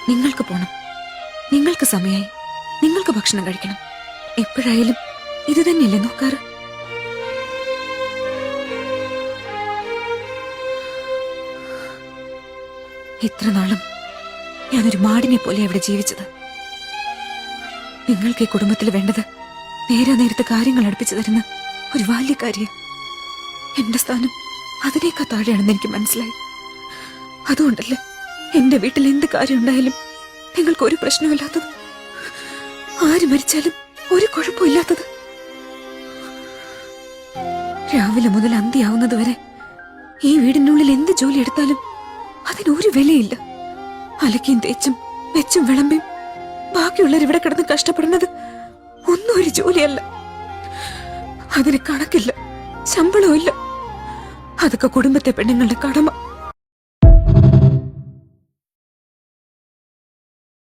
നിങ്ങൾക്ക് പോണം, നിങ്ങൾക്ക് സമയായി, നിങ്ങൾക്ക് ഭക്ഷണം കഴിക്കണം. എപ്പോഴായാലും ഇത് തന്നെയല്ലേ നോക്കാറ്? ഇത്ര നാളും ഞാനൊരു മാടിനെ പോലെ അവിടെ ജീവിച്ചത്. നിങ്ങൾക്ക് ഈ കുടുംബത്തിൽ വേണ്ടത് നേരത്തെ കാര്യങ്ങൾ അടുപ്പിച്ചു തരുന്ന ഒരു ബാല്യക്കാരിയെ. എന്റെ സ്ഥാനം അതിനേക്കാൾ താഴെയാണെന്ന് എനിക്ക് മനസ്സിലായി. അതുകൊണ്ടല്ലേ എന്റെ വീട്ടിൽ എന്ത് കാര്യം ഉണ്ടായാലും നിങ്ങൾക്ക് ഒരു പ്രശ്നമില്ലാത്തത്, ആര് മരിച്ചാലും ഒരു കുഴപ്പമില്ലാത്തത്. രാവിലെ മുതൽ അന്തിയാവുന്നത് വരെ ഈ വീടിനുള്ളിൽ എന്ത് ജോലി എടുത്താലും അതിനൊരു വിലയില്ല. അലക്കിയും തേച്ചും വെച്ചും വിളമ്പിയും ബാക്കിയുള്ളവർ ഇവിടെ കിടന്ന് കഷ്ടപ്പെടുന്നത് ഒന്നും ഒരു ജോലിയല്ല. അതിന് കണക്കില്ല, ശമ്പളവും ഇല്ല. അതൊക്കെ കുടുംബത്തെ പെണ്ണുങ്ങളുടെ കടമ.